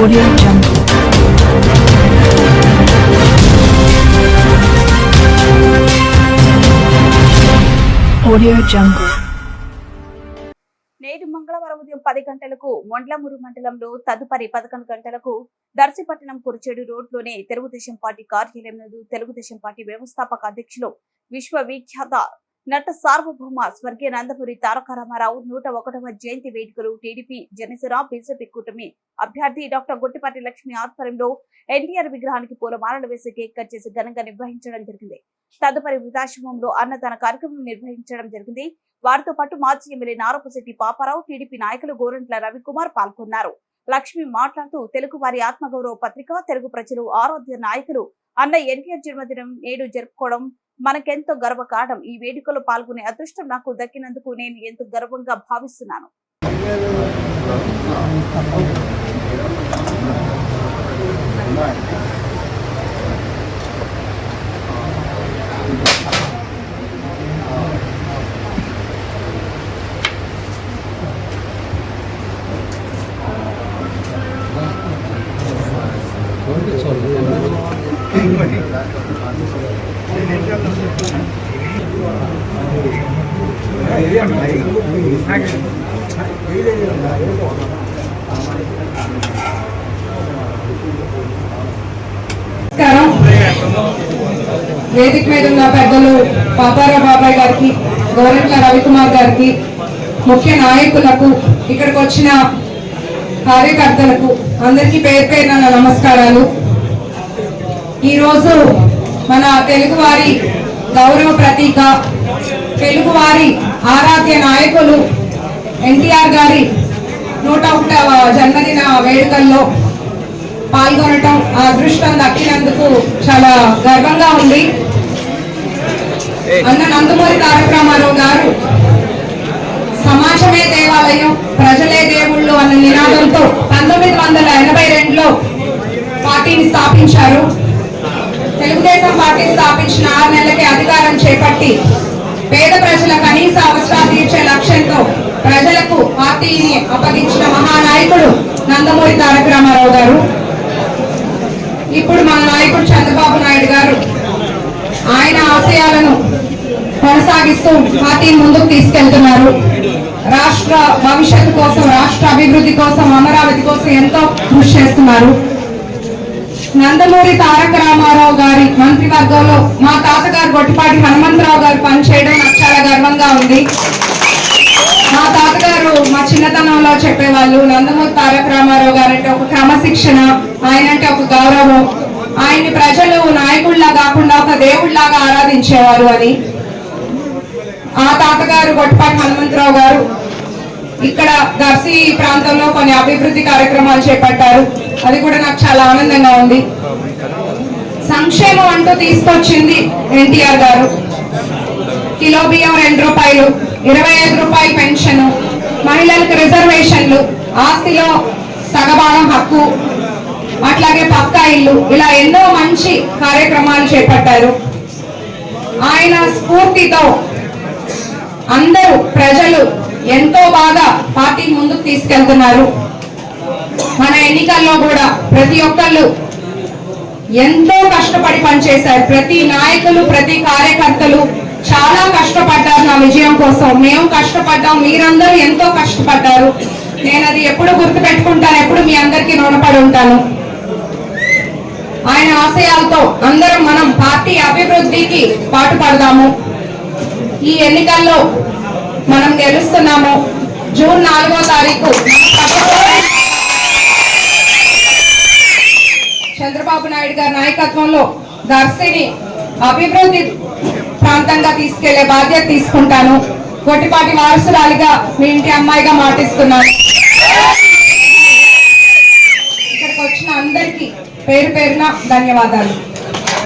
Audio Jungle. Audio Jungle. నేడు మంగళవారం ఉదయం 10 గంటలకు మొండ్లమూరు మండలంలో తదుపరి 11 గంటలకు దర్శిపట్నం కుర్చేడు రోడ్లోనే తెలుగుదేశం పార్టీ కార్యాలయం నందు తెలుగుదేశం పార్టీ వ్యవస్థాపక అధ్యక్షులు విశ్వవిఖ్యాత నట సార్వభౌమ స్వర్గీయ నందమూరి తారక రామారావు 101వ జయంతి వేడుకలు టీడీపీ జనసేన బీజేపీ కూటమి అభ్యర్థి డాక్టర్ గొట్టిపాటి లక్ష్మి ఆధ్వర్యంలో ఎన్టీఆర్ విగ్రహానికి పూలమాలలు వేసి కేక్ కట్ చేసి ఘనంగా నిర్వహించడం జరిగింది. తదుపరి వృద్ధాశ్రమంలో అన్నదాన కార్యక్రమం నిర్వహించడం జరిగింది. వారితో పాటు మాజీ ఎమ్మెల్యే నారపశెట్టి పాపారావు, టీడీపీ నాయకులు గోరంట్ల రవికుమార్ పాల్గొన్నారు. లక్ష్మి మాట్లాడుతూ తెలుగు వారి ఆత్మగౌరవ పత్రిక, తెలుగు ప్రజలు ఆరాధ్య నాయకులు అన్న ఎన్టీఆర్ జన్మదినం నేడు జరుపుకోవడం మనకెంతో గర్వకారణం. ఈ వేడుకలో పాల్గొనే అదృష్టం నాకు దక్కినందుకు నేను ఎంతో గర్వంగా భావిస్తున్నాను. వేదిక మీద ఉన్న పెద్దలు పాపారావు బాబాయ్ గారికి, గోరంట్ల రవికుమార్ గారికి, ముఖ్య నాయకులకు, ఇక్కడికి వచ్చిన కార్యకర్తలకు అందరికీ పేరు పేరున నమస్కారాలు. ఈరోజు మన తెలుగువారి గౌరవ ప్రతీక, తెలుగువారి ఆరాధ్య నాయకులు ఎన్టీఆర్ గారి 101వ జన్మదిన వేడుకల్లో పాల్గొనటం, ఆ అదృష్టం దక్కినందుకు చాలా గర్వంగా ఉంది. అన్న నందమూరి తారక రామారావు గారు సమాజమే దేవాలయం, ప్రజలే దేవుళ్ళు అన్న నినాదంతో 1982లో పార్టీని స్థాపించారు. తెలుగుదేశం పార్టీ స్థాపించిన 6 నెలలకే అధికారం చేపట్టి పేద ప్రజల కనీస అవసరాలు తీర్చే లక్ష్యంతో ప్రజలకు పార్టీని అప్పగించిన మహానాయకుడు నందమూరి తారక రామారావు గారు. ఇప్పుడు మన నాయకుడు చంద్రబాబు నాయుడు గారు ఆయన ఆశయాలను కొనసాగిస్తూ పార్టీని ముందుకు తీసుకెళ్తున్నారు. రాష్ట్ర భవిష్యత్తు కోసం, రాష్ట్ర అభివృద్ధి కోసం, అమరావతి కోసం ఎంతో కృషి చేస్తున్నారు. నందమూరి తారక రామారావు గారి మంత్రివర్గంలో మా తాతగారు గొట్టిపాటి హనుమంతరావు గారు పనిచేయడం నాకు చాలా గర్వంగా ఉంది. మా తాతగారు మా చిన్నతనంలో చెప్పేవాళ్ళు, నందమూరి తారక రామారావు గారు అంటే ఒక క్రమశిక్షణ, ఆయన అంటే ఒక గౌరవం, ఆయన్ని ప్రజలు నాయకుడిలా కాకుండా ఒక దేవుడిలాగా ఆరాధించేవారు అని. ఆ తాతగారు గొట్టిపాటి హనుమంతరావు గారు ఇక్కడ దర్శి ప్రాంతంలో కొన్ని అభివృద్ధి కార్యక్రమాలు చేపట్టారు. అది కూడా నాకు చాలా ఆనందంగా ఉంది. సంక్షేమం అంటూ తీసుకొచ్చింది ఎన్టీఆర్ గారు. కిలో బియ్యం 2 రూపాయలు, 25 రూపాయలు పెన్షన్, మహిళలకు రిజర్వేషన్లు, ఆస్తిలో సగభాగం హక్కు, అట్లాగే పక్కా ఇల్లు, ఇలా ఎన్నో మంచి కార్యక్రమాలు చేపట్టారు. ఆయన స్ఫూర్తితో అందరూ ప్రజలు ఎంతో బాగా పార్టీ ముందుకు తీసుకెళ్తున్నారు. మన ఎన్నికల్లో కూడా ప్రతి ఒక్కళ్ళు ఎంతో కష్టపడి పనిచేశారు. ప్రతి నాయకులు, ప్రతి కార్యకర్తలు చాలా కష్టపడ్డారు నా విజయం కోసం. మేము కష్టపడ్డాం, మీరందరూ ఎంతో కష్టపడ్డారు. నేను అది ఎప్పుడు గుర్తు పెట్టుకుంటాను, ఎప్పుడు మీ అందరికీ రుణపడి ఉంటాను. ఆయన ఆశయాలతో అందరం మనం పార్టీ అభివృద్ధికి పాటుపడదాము. ఈ ఎన్నికల్లో మనం గెలుస్తున్నాము. జూన్ 4వ తారీఖు చంద్రబాబు నాయుడు గారి నాయకత్వంలో దర్శిని అభివృద్ధి ప్రాంతంగా తీసుకెళ్లే బాధ్యత తీసుకుంటాను. గొట్టిపాటి వారసురాలిగా మీ ఇంటి అమ్మాయిగా మాటిస్తున్నాను. ఇక్కడికి వచ్చిన అందరికీ పేరు పేరున ధన్యవాదాలు.